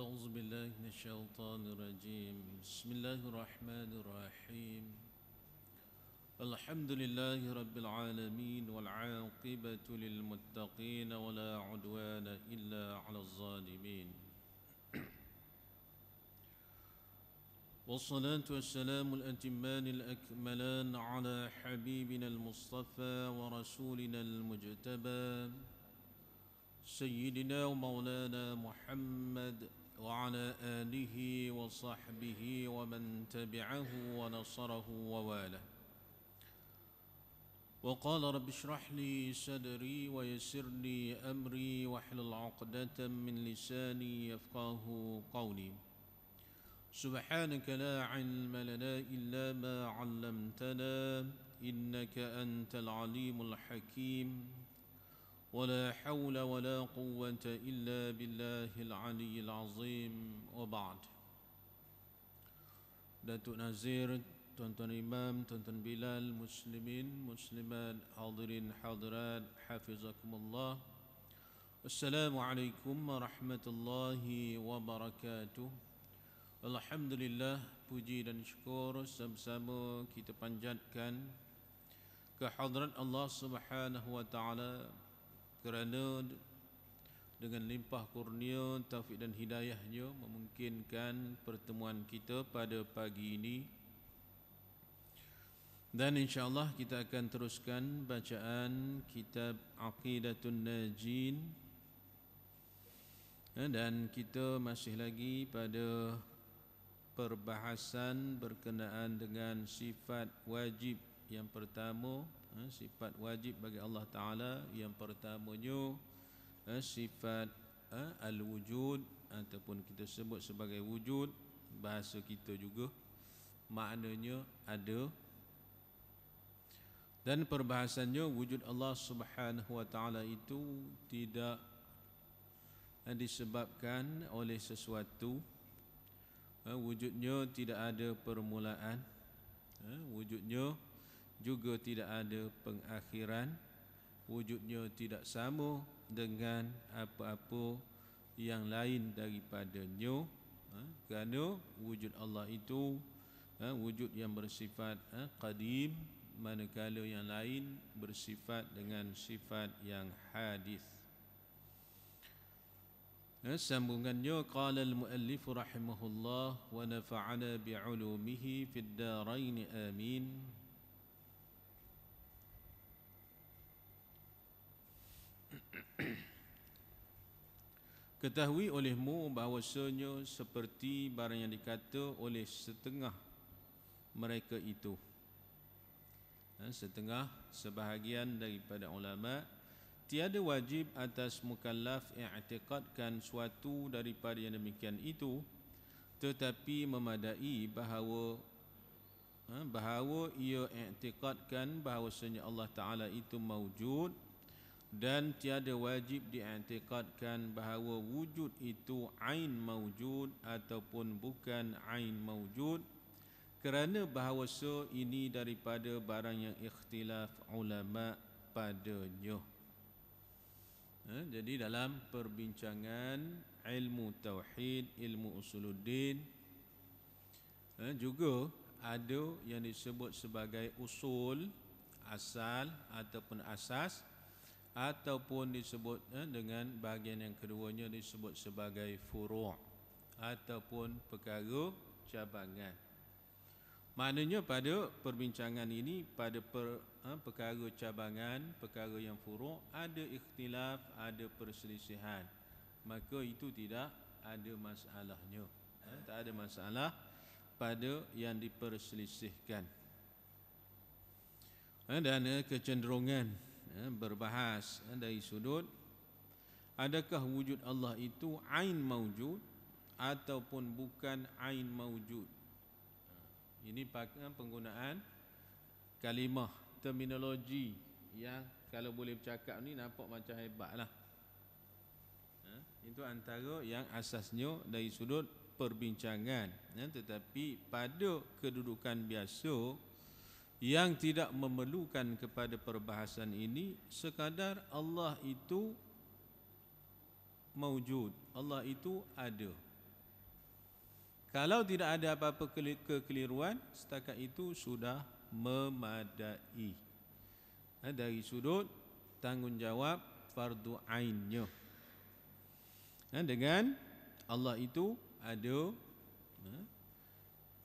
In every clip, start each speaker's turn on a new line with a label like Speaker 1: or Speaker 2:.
Speaker 1: أعوذ بالله من الشيطان الرجيم بسم الله الرحمن الرحيم الحمد لله رب العالمين والعاقبة للمتقين ولا عدوان إلا على الظالمين والصلاة والسلام الأتمان الأكملان على حبيبنا المصطفى ورسولنا المجتبى سيدنا ومولانا محمد وعلى آله وصحبه ومن تبعه ونصره وواله وقال رب اشرح لي صدري ويسر لي أمري واحلل عقدة من لساني يفقه قولي سبحانك لا علم لنا إلا ما علمتنا إنك أنت العليم الحكيم ولا حول ولا قوة إلا بالله العلي العظيم وبعد. Datuk Nazir, Tuan-Tuan Imam, Tuan-Tuan Bilal, Muslimin, Muslimat, Hadirin, Hadirat, Hafizakumullah. Assalamualaikum warahmatullahi wabarakatuh. Alhamdulillah, puji dan syukur sama-sama kita panjatkan kehadrat Allah Subhanahu wa taala kerana dengan limpah kurnia, taufik dan hidayahnya memungkinkan pertemuan kita pada pagi ini. Dan insyaAllah kita akan teruskan bacaan kitab Aqidatun Najin. Dan kita masih lagi pada perbahasan berkenaan dengan sifat wajib yang pertama. Sifat wajib bagi Allah Ta'ala yang pertamanya sifat al-wujud ataupun kita sebut sebagai wujud, bahasa kita juga maknanya ada. Dan perbahasannya wujud Allah Subhanahu Wa Ta'ala itu tidak disebabkan oleh sesuatu. Wujudnya tidak ada permulaan, wujudnya juga tidak ada pengakhiran, wujudnya tidak sama dengan apa-apa yang lain daripadanya, kerana wujud Allah itu wujud yang bersifat qadim, manakala yang lain bersifat dengan sifat yang hadis. Sambungannya, qala al-muallif rahimahullah wa nafa'ana bi'ulumihi fid darain amin. Ketahui olehmu bahawasanya seperti barang yang dikata oleh setengah mereka itu, setengah sebahagian daripada ulama, tiada wajib atas mukallaf i'tiqadkan suatu daripada yang demikian itu, tetapi memadai bahawa ia i'tiqadkan bahawasanya Allah Ta'ala itu mawjud. Dan tiada wajib diiktikadkan bahawa wujud itu ain mawjud ataupun bukan ain mawjud, kerana bahawasa ini daripada barang yang ikhtilaf ulama padanya. Jadi dalam perbincangan ilmu tauhid, ilmu usuluddin, juga ada yang disebut sebagai usul, asal ataupun asas, ataupun disebut dengan bahagian yang keduanya disebut sebagai furu' ataupun perkara cabangan. Maknanya pada perbincangan ini, pada perkara cabangan, perkara yang furu' ada ikhtilaf, ada perselisihan, maka itu tidak ada masalahnya. Tak ada masalah pada yang diperselisihkan. Dan kecenderungan berbahas dari sudut adakah wujud Allah itu ain mawjud ataupun bukan ain mawjud. Ini penggunaan kalimah, terminologi yang kalau boleh bercakap ni nampak macam hebat lah. Itu antara yang asasnya dari sudut perbincangan. Tetapi pada kedudukan biasa yang tidak memerlukan kepada perbahasan ini, sekadar Allah itu mawjud, Allah itu ada. Kalau tidak ada apa-apa kekeliruan, setakat itu sudah memadai. Dari sudut tanggungjawab fardu ainnya. Dengan Allah itu ada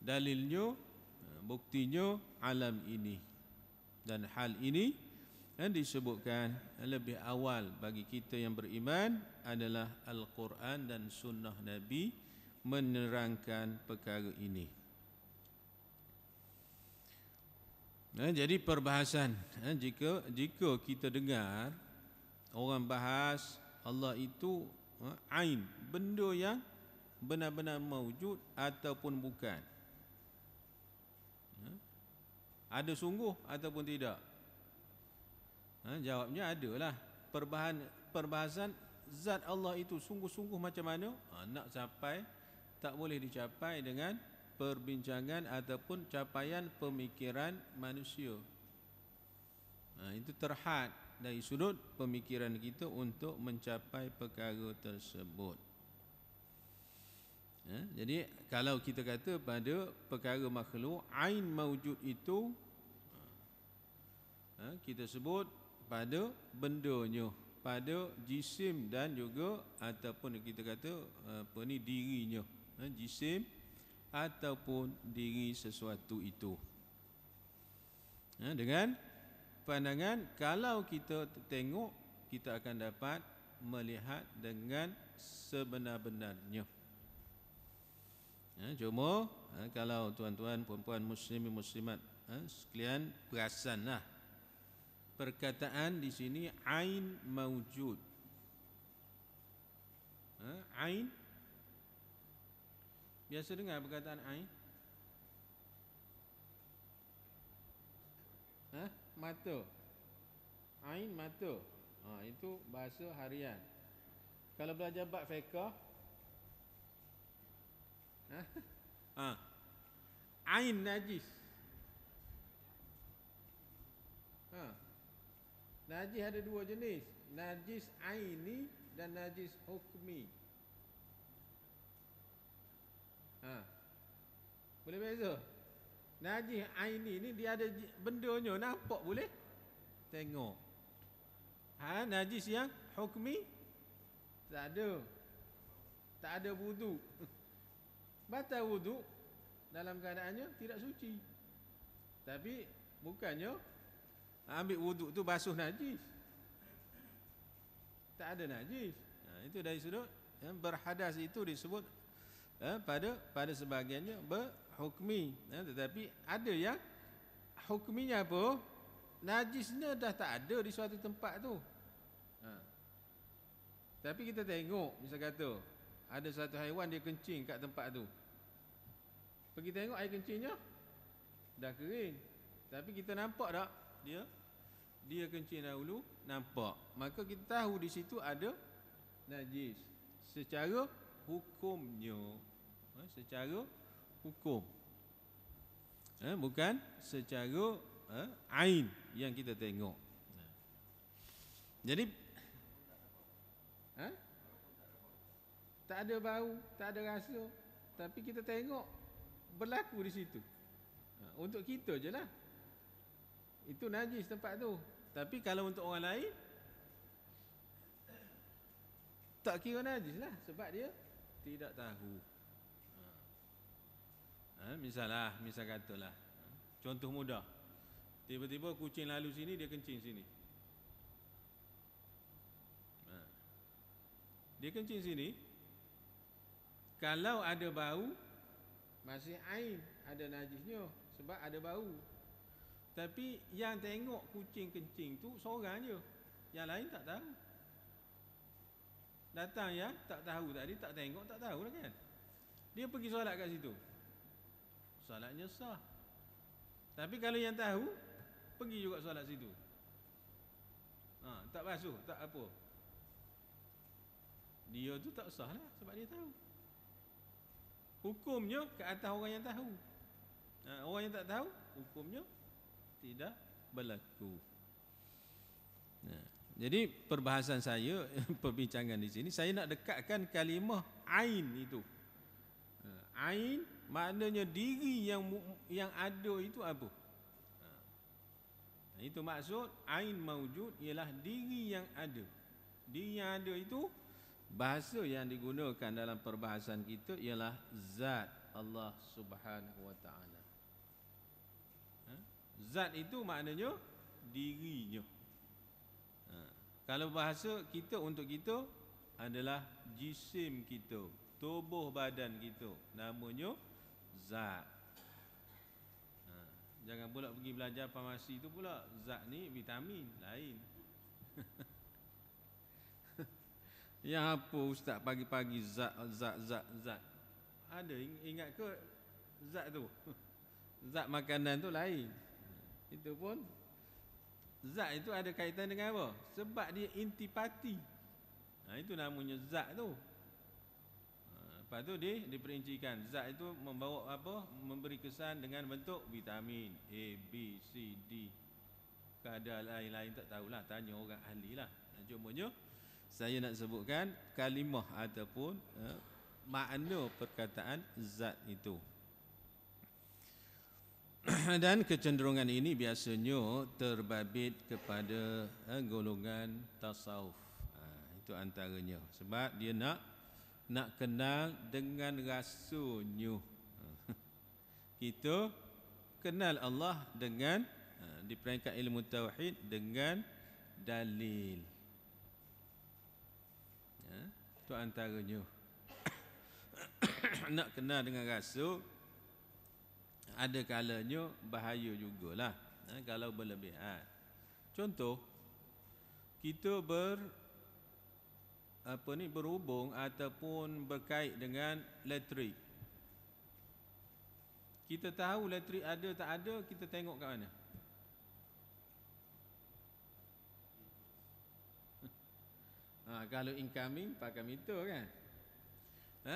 Speaker 1: dalilnya, buktinya alam ini. Dan hal ini disebutkan lebih awal bagi kita yang beriman adalah Al-Quran dan Sunnah Nabi menerangkan perkara ini. Jadi perbahasan, jika kita dengar orang bahas Allah itu ain, benda yang benar-benar mawjud ataupun bukan, ada sungguh ataupun tidak, jawabnya adalah. Perbahasan zat Allah itu sungguh-sungguh macam mana, nak capai tak boleh dicapai dengan perbincangan ataupun capaian pemikiran manusia. Itu terhad dari sudut pemikiran kita untuk mencapai perkara tersebut. Jadi kalau kita kata pada perkara makhluk ain mawjud itu, kita sebut pada bendanya, pada jisim dan juga ataupun kita kata dirinya, jisim ataupun diri sesuatu itu. Dengan pandangan, kalau kita tengok, kita akan dapat melihat dengan sebenar-benarnya. Cuma kalau tuan-tuan, puan-puan, muslimin, muslimat sekalian perasanlah, perkataan di sini ain mawjud. Ain, biasa dengar perkataan ain? Mata. Ain mata. Itu bahasa harian. Kalau belajar bab fiqh, ain najis. Najis ada dua jenis, najis aini dan najis hukmi. Boleh beza? Najis aini ni dia ada bendanya, nampak boleh tengok. Najis yang hukmi tak ada. Tak ada wudu. Batal wudu dalam keadaannya tidak suci. Tapi bukannya ambil wudu tu basuh najis. Tak ada najis. Itu dari sudut berhadas itu disebut pada sebahagiannya berhukmi. Tetapi ada yang hukminya apa? Najisnya dah tak ada di suatu tempat tu. Tapi kita tengok, misal kata ada satu haiwan dia kencing kat tempat tu. Pergi tengok air kencingnya dah kering. Tapi kita nampak tak dia kencing dahulu, nampak. Maka kita tahu di situ ada najis secara hukumnya. Secara hukum. Bukan secara ain yang kita tengok. Jadi tak ada bau, tak ada rasa, tapi kita tengok berlaku di situ. Untuk kita je lah itu najis tempat tu. Tapi kalau untuk orang lain tak kira najis lah, sebab dia tidak tahu. Misal katalah, contoh mudah, tiba-tiba kucing lalu sini, dia kencing sini. Dia kencing sini, kalau ada bau masih ain, ada najisnya sebab ada bau. Tapi yang tengok kucing kencing tu seorang je, yang lain tak tahu. Datang yang tak tahu tadi, tak tengok, tak tahu lah kan. Dia pergi solat kat situ, solatnya sah. Tapi kalau yang tahu, pergi juga solat situ, tak basuh, tak apa, dia tu tak sah lah, sebab dia tahu. Hukumnya ke atas orang yang tahu. Orang yang tak tahu, hukumnya tidak berlaku. Jadi perbahasan saya, perbincangan di sini, saya nak dekatkan kalimah ain itu. Ain maknanya diri yang ada itu apa? Itu maksud ain maujud ialah diri yang ada. Diri yang ada itu bahasa yang digunakan dalam perbahasan kita ialah zat Allah Subhanahu wa taala. Zat itu maknanya dirinya. Kalau bahasa kita untuk kita adalah jisim kita, tubuh badan kita, namanya zat. Jangan pula pergi belajar farmasi tu pula zat ni vitamin lain. Yang apa ustaz pagi-pagi zat. Ada ingat ke zat tu? Zat makanan tu lain. Itu pun zat itu ada kaitan dengan apa? Sebab dia intipati. Itu namanya zat tu. Lepas tu dia diperincikan zat itu membawa apa? Memberi kesan dengan bentuk vitamin A, B, C, D. Keadaan lain-lain tak tahulah, tanya orang ahli lah. Cumanya saya nak sebutkan kalimah ataupun makna perkataan zat itu. Dan kecenderungan ini biasanya terbabit kepada golongan tasawuf. Itu antaranya. Sebab dia nak kenal dengan rasanya. Kita kenal Allah dengan di peringkat ilmu tauhid dengan dalil. Itu antaranya. Nak kenal dengan rasa, ada kalanya bahaya jugalah kalau berlebihan. Contoh, kita berhubung ataupun berkait dengan elektrik. Kita tahu elektrik ada tak ada, kita tengok kat mana? Kalau incoming pakai meter kan.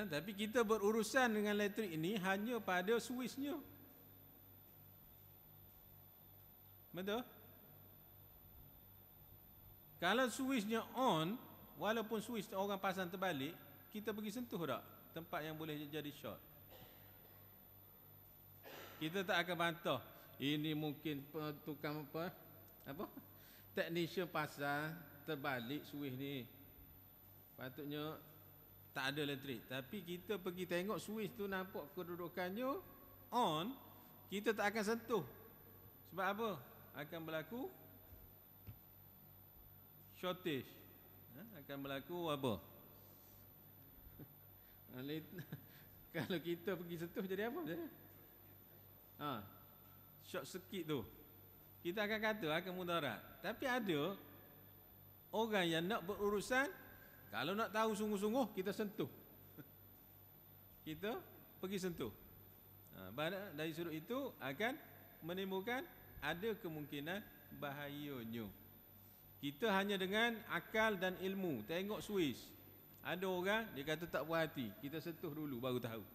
Speaker 1: Tapi kita berurusan dengan elektrik ini hanya pada switchnya. Betul? Kalau switchnya on, walaupun switch orang pasang terbalik, kita pergi sentuh tak tempat yang boleh jadi short? Kita tak akan bantah. Ini mungkin tukang apa? Technician pasang terbalik switch ni. Patutnya tak ada elektrik. Tapi kita pergi tengok switch tu nampak kedudukannya on, kita tak akan sentuh. Sebab apa? Akan berlaku shortage. Akan berlaku apa? Kalau kita pergi sentuh jadi apa? Short circuit tu. Kita akan kata akan mudarat. Tapi ada orang yang nak berurusan, kalau nak tahu sungguh-sungguh, kita sentuh. Kita pergi sentuh. Dari sudut itu akan menimbulkan ada kemungkinan bahayanya. Kita hanya dengan akal dan ilmu tengok switch. Ada orang dia kata tak puas hati, kita sentuh dulu baru tahu.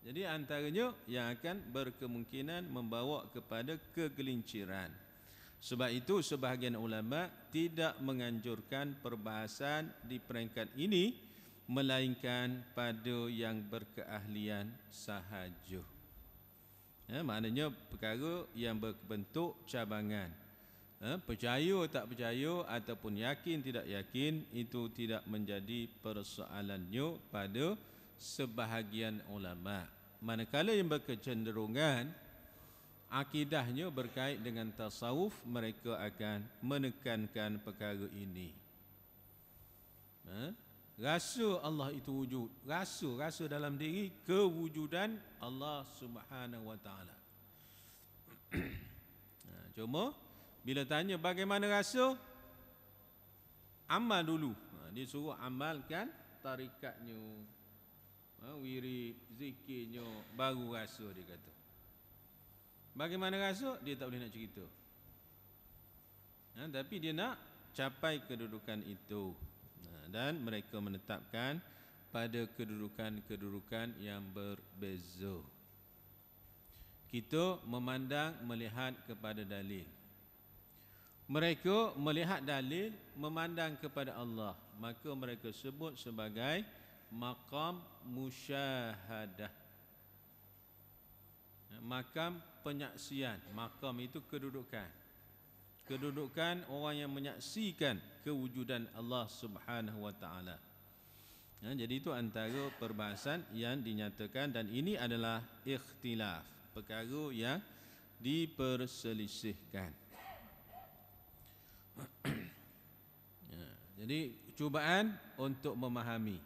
Speaker 1: Jadi antaranya yang akan berkemungkinan membawa kepada kegelinciran. Sebab itu sebahagian ulama tidak menganjurkan perbahasan di peringkat ini, melainkan pada yang berkeahlian sahaja. Maknanya perkara yang berbentuk cabangan. Percaya tak percaya ataupun yakin tidak yakin, itu tidak menjadi persoalannya pada sebahagian ulama. Manakala yang berkecenderungan akidahnya berkait dengan tasawuf, mereka akan menekankan perkara ini. Rasa Allah itu wujud, rasa dalam diri kewujudan Allah Subhanahu wa taala. Cuma bila tanya bagaimana rasa, amal dulu. Dia suruh amalkan tarikatnya, wirid, zikirnya, baru rasa dia kata. Bagaimana rasa, dia tak boleh nak cerita. Tapi dia nak capai kedudukan itu. Dan mereka menetapkan pada kedudukan-kedudukan yang berbeza. Kita memandang, melihat kepada dalil. Mereka melihat dalil, memandang kepada Allah, maka mereka sebut sebagai maqam musyahadah. Makam penyaksian. Makam itu kedudukan. Kedudukan orang yang menyaksikan kewujudan Allah Subhanahu wa taala. Jadi itu antara perbahasan yang dinyatakan, dan ini adalah ikhtilaf, perkara yang diperselisihkan. Jadi cubaan untuk memahami.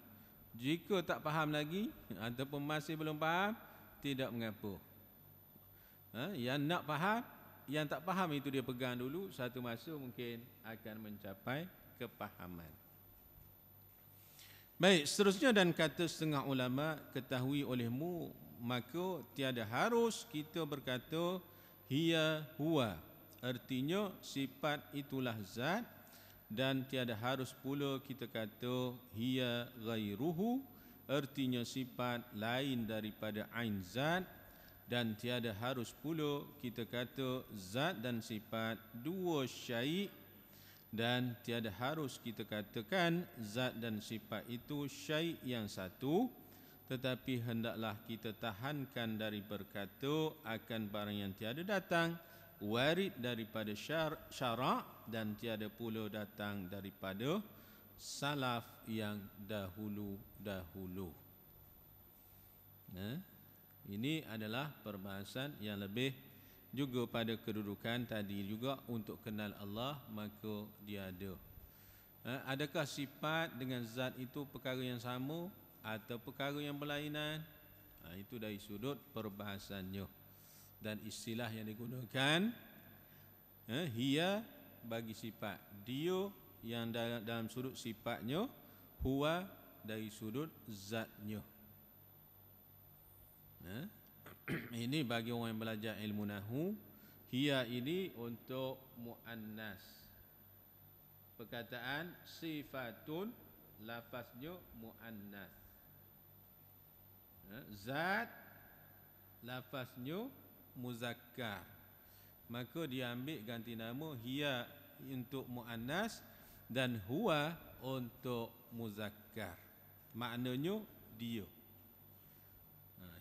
Speaker 1: Jika tak faham lagi ataupun masih belum faham, tidak mengapa. Yang nak faham, yang tak faham itu dia pegang dulu, satu masa mungkin akan mencapai kepahaman. Baik, seterusnya, dan kata setengah ulama, ketahui olehmu, maka tiada harus kita berkata hiya huwa, artinya sifat itulah zat, dan tiada harus pula kita kata hiya ghairuhu, artinya sifat lain daripada ain zat, dan tiada harus pula kita kata zat dan sifat dua syai', dan tiada harus kita katakan zat dan sifat itu syai' yang satu, tetapi hendaklah kita tahankan dari berkata akan barang yang tiada datang warid daripada syarak, dan tiada pula datang daripada salaf yang dahulu-dahulu. Ini adalah perbahasan yang lebih juga pada kedudukan tadi juga, untuk kenal Allah maka dia ada. Adakah sifat dengan zat itu perkara yang sama atau perkara yang berlainan? Itu dari sudut perbahasannya. Dan istilah yang digunakan hiya bagi sifat, dia yang dalam sudut sifatnya, huwa dari sudut zatnya. Ini bagi orang yang belajar ilmu nahwu. Hiya ini untuk muannas. Perkataan sifatun, lafaznya muannas. Zat, lafaznya muzakkar. Maka dia ambil ganti nama hiya untuk muannas dan huwa untuk muzakkar. Maknanya dia.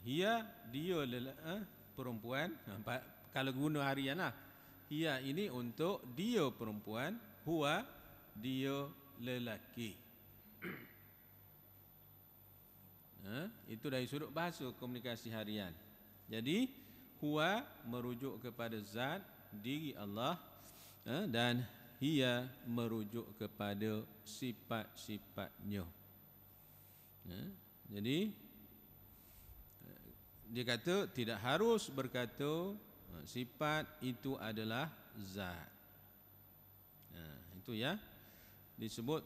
Speaker 1: Hiya, dia perempuan. Kalau guna harian lah, hiya ini untuk dia perempuan, huwa dia lelaki. Itu dari sudut bahasa komunikasi harian. Jadi huwa merujuk kepada zat diri Allah, dan hiya merujuk kepada sifat-sifatnya. Jadi dia kata tidak harus berkata sifat itu adalah zat. Itu ya disebut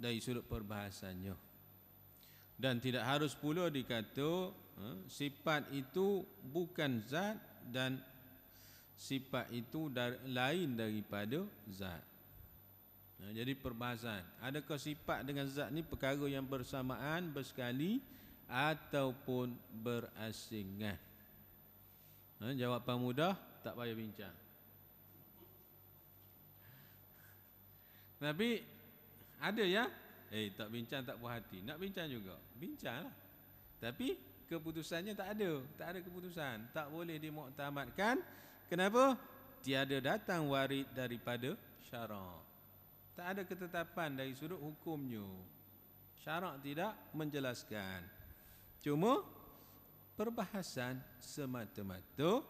Speaker 1: dari sudut perbahasannya. Dan tidak harus pula dikata sifat itu bukan zat dan sifat itu lain daripada zat. Jadi perbahasan, adakah sifat dengan zat ni perkara yang bersamaan, bersekali ataupun berasingan? Jawapan mudah, tak payah bincang. Tapi ada ya, tak bincang tak puas hati. Nak bincang juga, bincanglah. Tapi keputusannya tak ada keputusan, tak boleh dimuktamadkan. Kenapa? Tiada datang warid daripada syarak. Tak ada ketetapan dari sudut hukumnya. Syarak tidak menjelaskan. Cuma perbahasan semata-mata.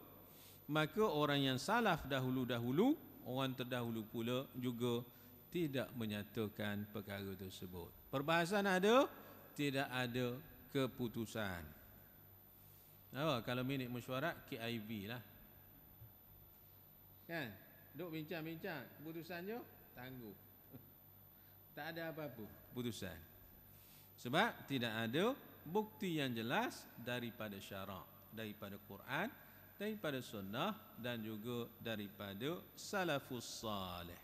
Speaker 1: Maka orang yang salaf dahulu-dahulu, orang terdahulu pula juga tidak menyatakan perkara tersebut. Perbahasan ada, tidak ada keputusan. Kalau minit mesyuarat, KIV lah. Kan? Duk bincang-bincang, keputusannya tangguh. Tak ada apa-apa keputusan. Sebab tidak ada bukti yang jelas daripada syarak, daripada Quran, daripada sunnah, dan juga daripada salafus salih.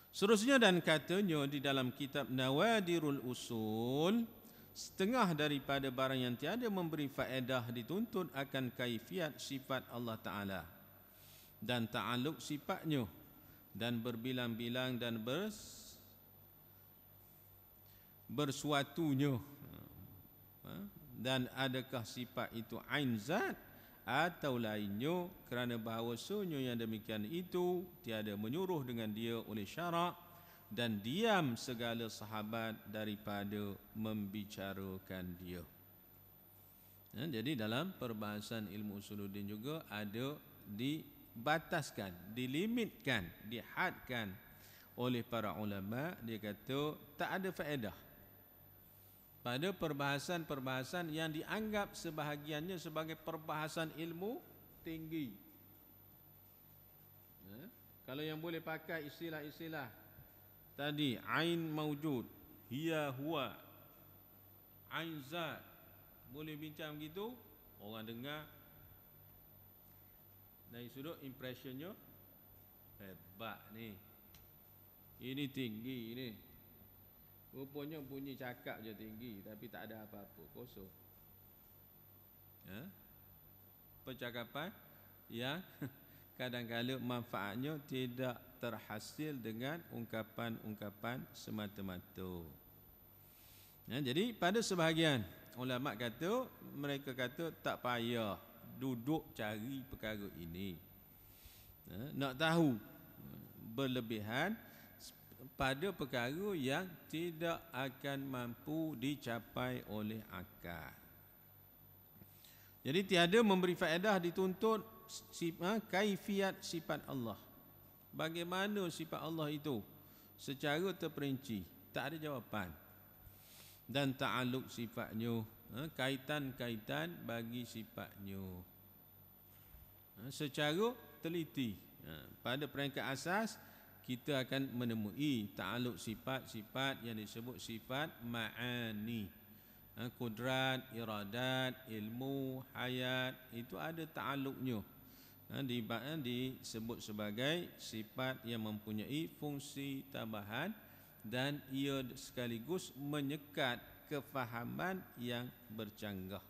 Speaker 1: Seterusnya, dan katanya di dalam kitab Nawadirul Usul, setengah daripada barang yang tiada memberi faedah dituntut akan kaifiat sifat Allah Ta'ala dan ta'aluk sifatnya, dan berbilang-bilang dan bersuatunya, dan adakah sifat itu ain zat atau lainnya, kerana bahawasanya yang demikian itu tiada menyuruh dengan dia oleh syarak, dan diam segala sahabat daripada membicarakan dia. Jadi dalam perbahasan ilmu usuluddin juga ada dibataskan, dilimitkan, dihadkan oleh para ulama. Dia kata tak ada faedah pada perbahasan-perbahasan yang dianggap sebahagiannya sebagai perbahasan ilmu tinggi. Kalau yang boleh pakai istilah-istilah tadi, ain maujud, hiya huwa, ain zat, boleh bincang begitu, orang dengar dari sudut impressionnya, hebat ni, ini tinggi ni, rupanya bunyi cakap je tinggi tapi tak ada apa-apa, kosong. Percakapan yang kadang-kadang manfaatnya tidak terhasil dengan ungkapan-ungkapan semata-mata. Jadi pada sebahagian ulama kata, mereka kata tak payah duduk cari perkara ini. Nak tahu berlebihan pada perkara yang tidak akan mampu dicapai oleh akal. Jadi tiada memberi faedah dituntut kaifiat sifat Allah. Bagaimana sifat Allah itu secara terperinci, tak ada jawapan. Dan ta'aluk sifatnya, kaitan-kaitan bagi sifatnya secara teliti. Pada peringkat asas kita akan menemui ta'aluk sifat-sifat yang disebut sifat ma'ani, kudrat, iradat, ilmu, hayat, itu ada ta'aluknya. Disebut sebagai sifat yang mempunyai fungsi tambahan, dan ia sekaligus menyekat kefahaman yang bercanggah.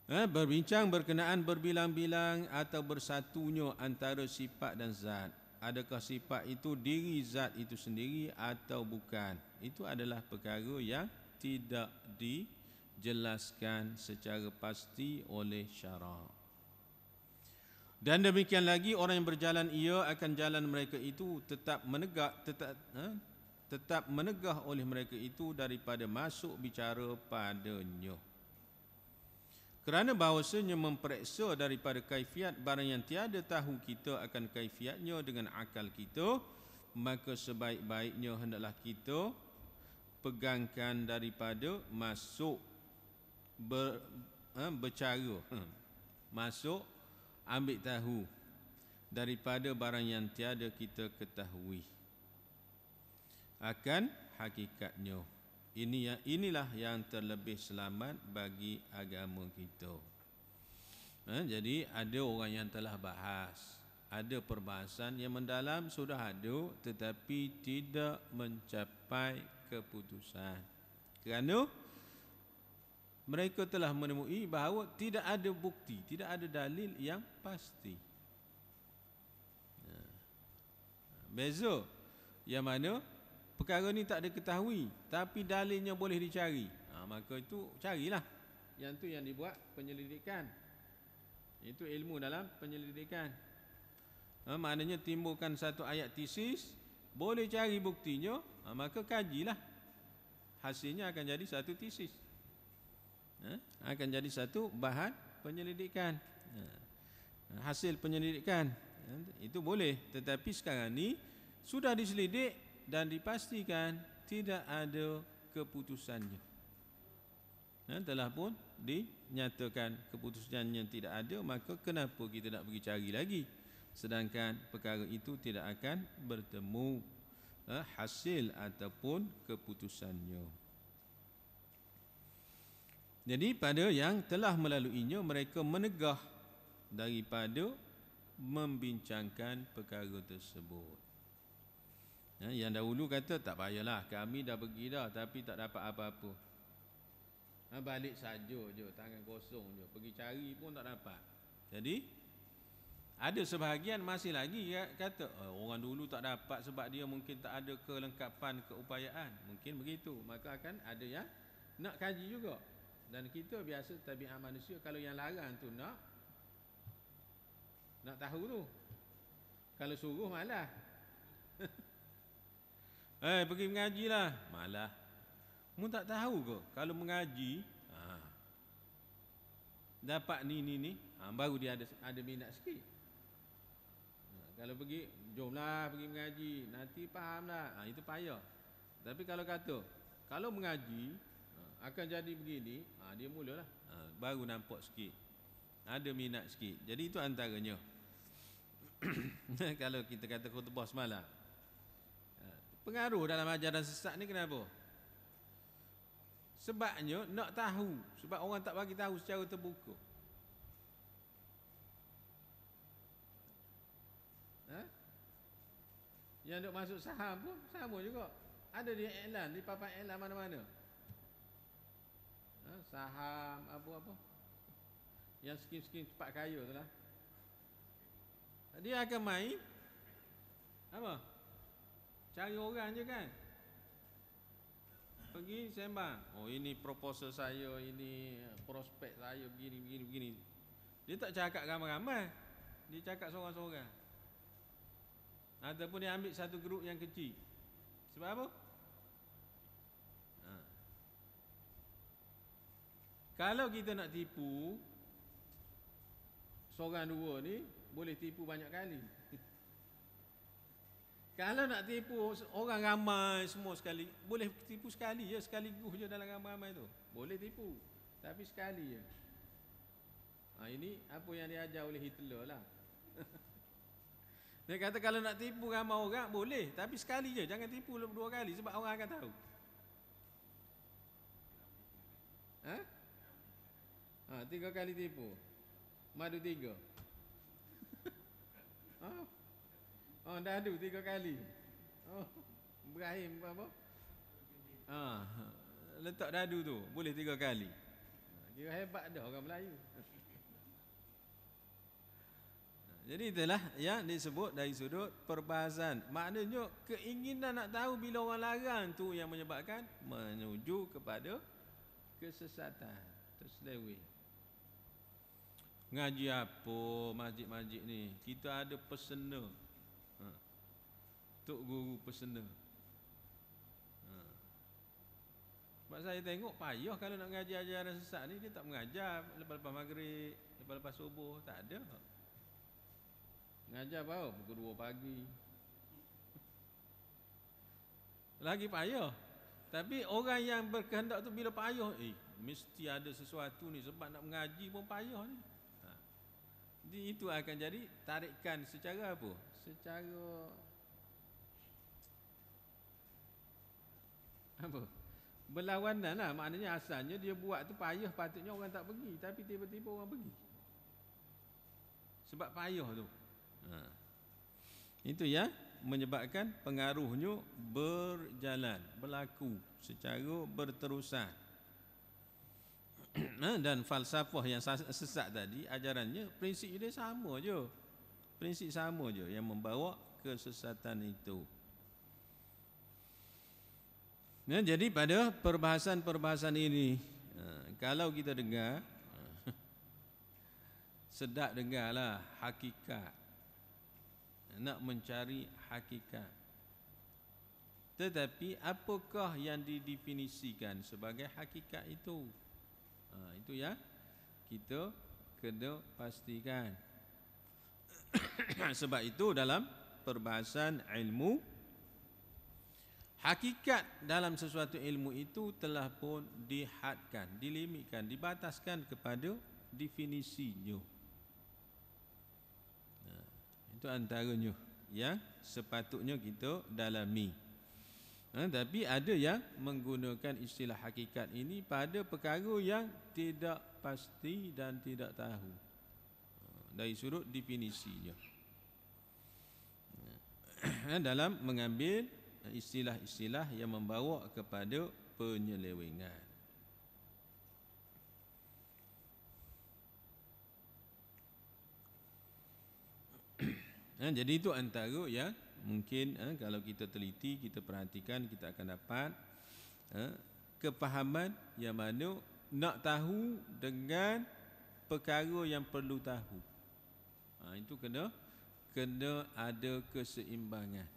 Speaker 1: Berbincang berkenaan berbilang-bilang atau bersatunya antara sifat dan zat. Adakah sifat itu diri zat itu sendiri atau bukan? Itu adalah perkara yang tidak dijelaskan secara pasti oleh syarak. Dan demikian lagi orang yang berjalan, ia akan jalan mereka itu tetap menegah oleh mereka itu daripada masuk bicara padanya. Kerana bahawasanya memperiksa daripada kaifiat barang yang tiada tahu kita akan kaifiatnya dengan akal kita, maka sebaik-baiknya hendaklah kita pegangkan daripada masuk bercara, masuk ambil tahu daripada barang yang tiada kita ketahui akan hakikatnya. Inilah yang terlebih selamat bagi agama kita. Jadi ada orang yang telah bahas, ada perbahasan yang mendalam sudah ada, tetapi tidak mencapai keputusan kerana mereka telah menemui bahawa tidak ada bukti, tidak ada dalil yang pasti. Beza yang mana perkara ni tak diketahui tapi dalilnya boleh dicari, maka itu carilah. Yang tu yang dibuat penyelidikan. Itu ilmu dalam penyelidikan. Maknanya timbulkan satu ayat tesis, boleh cari buktinya, maka kajilah. Hasilnya akan jadi satu tesis, akan jadi satu bahan penyelidikan, hasil penyelidikan. Itu boleh. Tetapi sekarang ni sudah diselidik dan dipastikan tidak ada keputusannya, telah pun dinyatakan keputusannya tidak ada, maka kenapa kita nak pergi cari lagi, sedangkan perkara itu tidak akan bertemu hasil ataupun keputusannya. Jadi pada yang telah melaluinya, mereka menegah daripada membincangkan perkara tersebut. Yang dahulu kata tak payahlah, kami dah pergi dah tapi tak dapat apa-apa, balik saja je, tangan kosong je, pergi cari pun tak dapat. Jadi Ada sebahagian masih lagi kata orang dulu tak dapat sebab dia mungkin tak ada kelengkapan keupayaan. Mungkin begitu. Maka akan ada yang nak kaji juga. Dan kita biasa tabiat manusia, kalau yang larang tu nak tahu tu. Kalau suruh malah. Pergi mengajilah, malah. Mu tak tahu ke kalau mengaji dapat ni baru dia ada minat sikit. Kalau pergi, jomlah pergi mengaji, nanti fahamlah. Itu payah. Tapi kalau kata kalau mengaji akan jadi begini, dia mulalah. Baru nampak sikit. Ada minat sikit. Jadi itu antaranya. Kalau kita kata khutbah semalam, pengaruh dalam ajaran sesat ni kenapa? Sebabnya nak tahu. Sebab orang tak bagi tahu secara terbuka. Yang duk masuk saham pun sama juga. Ada di iklan, di papan iklan mana-mana. Saham apa-apa. Yang skim-skim cepat kaya tu lah. Dia akan main apa? Cari orang je kan. Pergi sembang. Ini proposal saya, ini prospek saya, begini. Dia tak cakap ramai-ramai. Dia cakap seorang-seorang. Ataupun dia ambil satu grup yang kecil. Sebab apa? Kalau kita nak tipu seorang dua ni, boleh tipu banyak kali. Kalau nak tipu orang ramai semua sekali, boleh tipu sekali je, sekaligus je dalam ramai-ramai tu. Boleh tipu, tapi sekali je. Ini apa yang diajar oleh Hitler lah. Dia kata kalau nak tipu ramai orang, boleh, tapi sekali je, jangan tipu dua kali sebab orang akan tahu. 3 kali tipu. Madu 3. Dadu 3 kali. Ibrahim apa? Letak dadu tu boleh 3 kali. Kira hebat dah orang Melayu. Jadi itulah yang disebut dari sudut perbahasan. Maknanya keinginan nak tahu bila orang larang tu yang menyebabkan menuju kepada kesesatan, terseleweng. Ngaji apa masjid-masjid ni? Kita ada pesena. Tok guru pesena. Sebab saya tengok payah kalau nak ngaji ajaran sesat ni, dia tak mengajar lepas-lepas maghrib, lepas-lepas subuh, tak ada. Ngajar apa? Pukul 2 pagi. Lagi payah. Tapi orang yang berkehendak tu bila payah, mesti ada sesuatu ni sebab nak mengaji pun payah ni. Jadi itu akan jadi tarikan secara apa? Secara apa? Berlawanan lah. Maknanya asalnya dia buat tu payah, patutnya orang tak pergi, tapi tiba-tiba orang pergi. Sebab payah tu. Itu yang menyebabkan pengaruhnya berjalan, berlaku secara berterusan. Dan falsafah yang sesat tadi, ajarannya prinsip dia sama je. Prinsip sama je yang membawa kesesatan itu. Jadi pada perbahasan-perbahasan ini, kalau kita dengar, sedap dengarlah hakikat. Nak mencari hakikat. Tetapi apakah yang didefinisikan sebagai hakikat itu? Itu yang kita kena pastikan. Sebab itu dalam perbahasan ilmu, hakikat dalam sesuatu ilmu itu telah pun dihadkan, dilimitkan, dibataskan kepada definisinya. Itu antaranya yang sepatutnya kita dalami. Tapi ada yang menggunakan istilah hakikat ini pada perkara yang tidak pasti dan tidak tahu dari sudut definisinya. Dalam mengambil istilah-istilah yang membawa kepada penyelewengan. Jadi itu antara yang mungkin kalau kita teliti, kita perhatikan, kita akan dapat kefahaman yang mana nak tahu dengan perkara yang perlu tahu. Itu kena ada keseimbangan.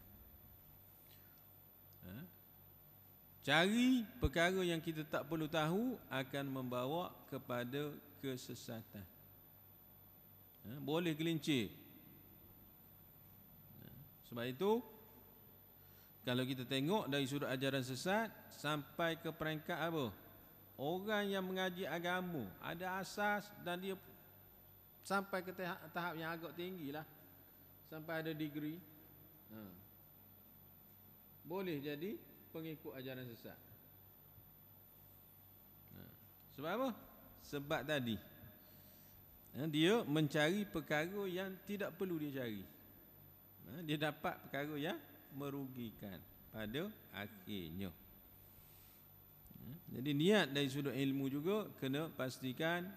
Speaker 1: Cari perkara yang kita tak perlu tahu akan membawa kepada kesesatan. Boleh gelincir. Sebab itu kalau kita tengok dari sudut ajaran sesat sampai ke peringkat apa? Orang yang mengaji agama ada asas dan dia sampai ke tahap yang agak tinggi lah, sampai ada degree, boleh jadi pengikut ajaran sesat. Sebab apa? Sebab tadi dia mencari perkara yang tidak perlu dia cari. Dia dapat perkara yang merugikan pada akhirnya. Jadi niat dari sudut ilmu juga kena pastikan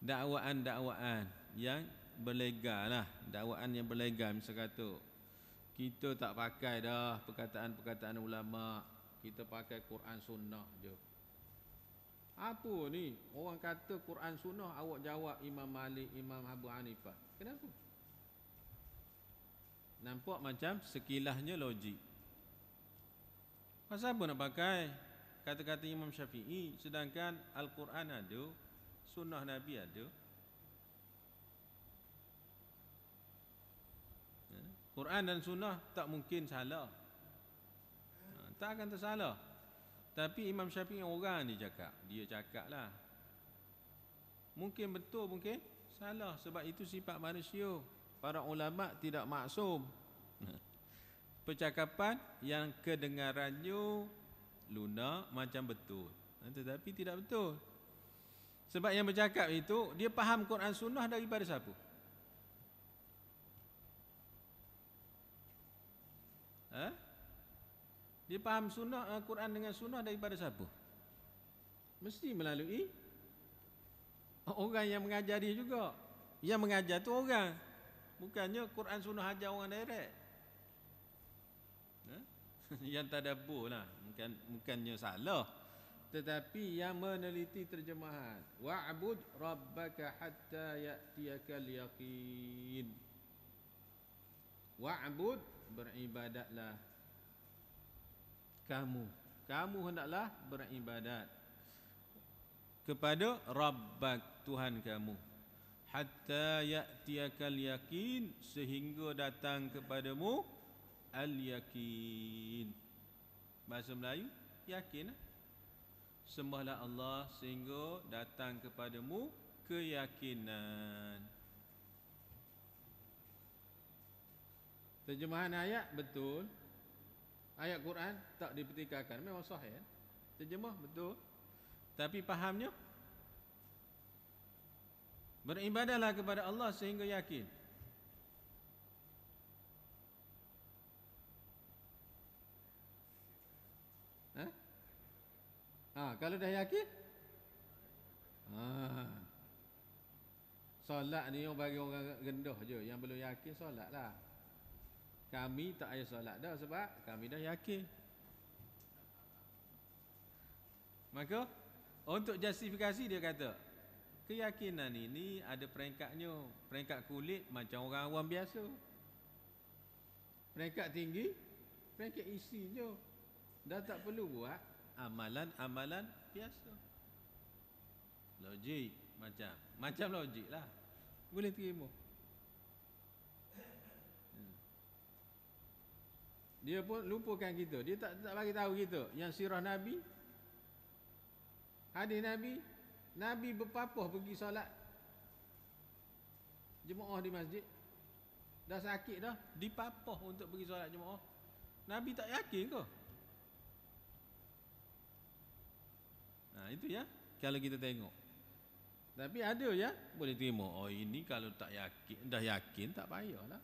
Speaker 1: dakwaan-dakwaan yang berlegal lah. Dakwaan yang berlegal, misal kata kita tak pakai dah perkataan-perkataan ulama, kita pakai Quran Sunnah je. Apa ni? Orang kata Quran Sunnah, awak jawab Imam Malik, Imam Abu Hanifah. Kenapa? Nampak macam sekilahnya logik. Pasal apa nak pakai kata-kata Imam Syafi'i sedangkan Al-Quran ada, Sunnah Nabi ada? Quran dan Sunnah tak mungkin salah, tak akan tersalah. Tapi Imam Syafi'i orang ni cakap, dia cakap lah. Mungkin betul, mungkin salah. Sebab itu sifat manusia. Para ulama tidak maksum. Percakapan yang kedengarannya lunak macam betul, tetapi tidak betul. Sebab yang bercakap itu dia faham Quran Sunnah daripada siapa? Dia faham Sunnah, Quran dengan Sunnah daripada siapa? Mesti melalui orang yang mengajar dia juga. Yang mengajar tu orang, bukannya Quran Sunnah ajar orang direct. Yang tadabbur lah, bukannya salah, tetapi yang meneliti terjemahan. Wa'bud rabbaka hatta ya'tiyakal yaqin. Wa'bud, beribadatlah kamu hendaklah beribadat kepada Rabbak, Tuhan kamu, hatta ya'tiyakal yaqin, sehingga datang kepadamu al-yaqin. Bahasa Melayu yakin. Sembahlah Allah sehingga datang kepadamu keyakinan. Terjemahan ayat betul. Ayat Quran tak dipertikaikan, memang sahih. Terjemah betul. Tapi fahamnya, beribadahlah kepada Allah sehingga yakin. Kalau dah yakin, solat ni bagi orang gendoh je. Yang belum yakin solat lah. Kami tak payah solat dah sebab kami dah yakin. Maka untuk justifikasi dia kata, keyakinan ini ada peringkatnya. Peringkat kulit macam orang awam biasa. Peringkat tinggi, peringkat isinya. Dah tak perlu buat amalan-amalan biasa. Logik macam logik lah. Boleh terima. Dia pun lupakan kita. Dia tak bagi tahu kita yang sirah Nabi, hadis Nabi berpapah pergi solat jemaah di masjid. Dah sakit dah, dipapah untuk pergi solat jemaah. Nabi tak yakin ke? Itu ya, kalau kita tengok. Tapi ada ya, boleh terima. Oh ini kalau tak yakin, dah yakin tak payahlah.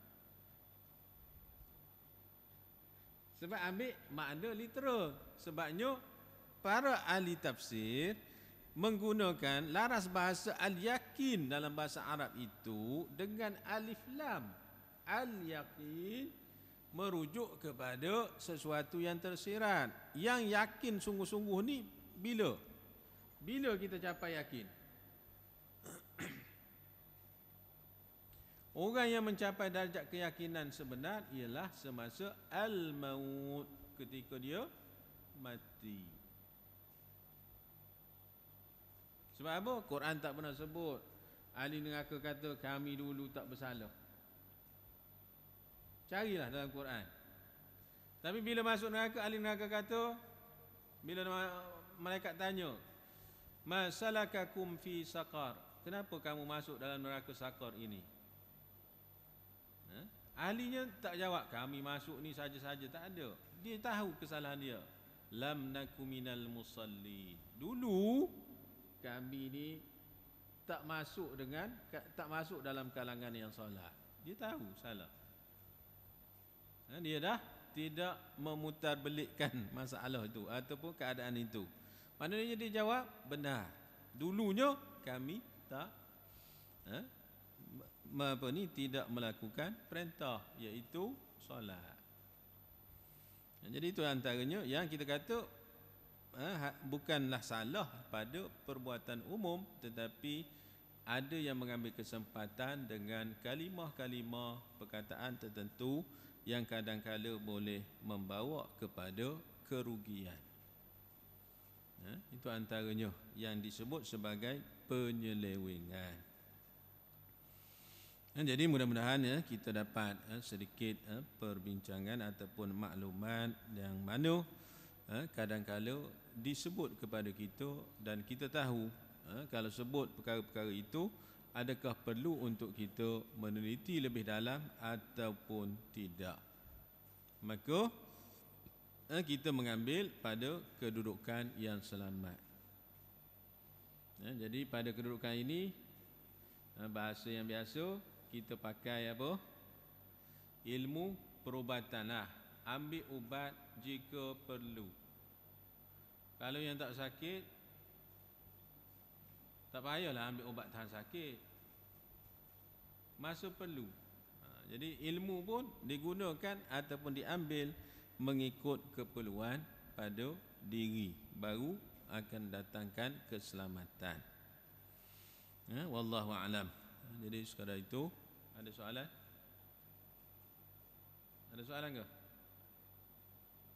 Speaker 1: Sebab ambil makna literal. Sebabnya para ahli tafsir menggunakan laras bahasa al-yakin dalam bahasa Arab itu dengan alif lam. Al-yaqin merujuk kepada sesuatu yang tersirat. Yang yakin sungguh-sungguh ni bila? Bila kita capai yakin? Orang yang mencapai darjat keyakinan sebenar ialah semasa al-maut, ketika dia mati. Sebab apa? Quran tak pernah sebut ahli neraka kata kami dulu tak bersalah. Carilah dalam Quran. Tapi bila masuk neraka, ahli neraka kata, bila malaikat tanya, masalakakum fi saqar, kenapa kamu masuk dalam neraka saqar ini? Ahlinya tak jawab, kami masuk ni saja-saja, tak ada. Dia tahu kesalahan dia. Lam naku minal musallin. Dulu kami ni tak masuk dalam kalangan yang solat. Dia tahu salah. Dia dah tidak memutarbelikkan masalah itu ataupun keadaan itu. Maknanya dia jawab benar. Dulunya kami tak tidak melakukan perintah, iaitu solat. Jadi itu antaranya yang kita kata bukanlah salah pada perbuatan umum, tetapi ada yang mengambil kesempatan dengan kalimah-kalimah perkataan tertentu yang kadang-kala boleh membawa kepada kerugian. Itu antaranya yang disebut sebagai penyelewengan. Jadi mudah-mudahan kita dapat sedikit perbincangan ataupun maklumat yang mana kadang-kala disebut kepada kita dan kita tahu kalau sebut perkara-perkara itu, adakah perlu untuk kita meneliti lebih dalam ataupun tidak. Maka kita mengambil pada kedudukan yang selamat. Jadi pada kedudukan ini, bahasa yang biasa kita pakai apa? Ilmu perubatan lah. Ambil ubat jika perlu. Kalau yang tak sakit, tak payahlah ambil ubat tahan sakit. Masa perlu. Jadi ilmu pun digunakan ataupun diambil mengikut keperluan pada diri, baru akan datangkan keselamatan. Wallahu a'lam. Jadi sekadar itu, ada soalan? Ada soalan ke?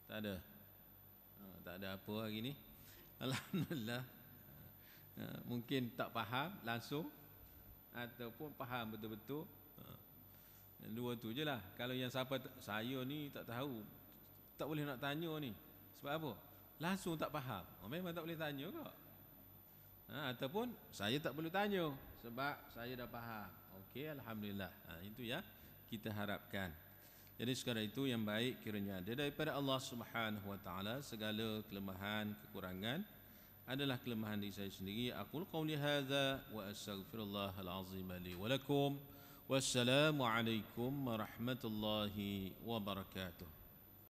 Speaker 1: Tak ada. Tak ada apa hari ni. Alhamdulillah. Mungkin tak faham langsung ataupun faham betul-betul. Dua tu je lah. Kalau yang siapa saya ni tak tahu, tak boleh nak tanya ni. Sebab apa? Langsung tak faham. Memang tak boleh tanya kok. Ataupun saya tak perlu tanya sebab saya dah faham. Okey, alhamdulillah. Itu ya kita harapkan. Jadi sekadar itu yang baik kiranya ada daripada Allah Subhanahu wa taala. Segala kelemahan, kekurangan adalah kelemahan diri saya sendiri. Aqul qauli hadza wa astaghfirullahal azim li wa lakum. Wassalamu alaikum warahmatullahi wabarakatuh.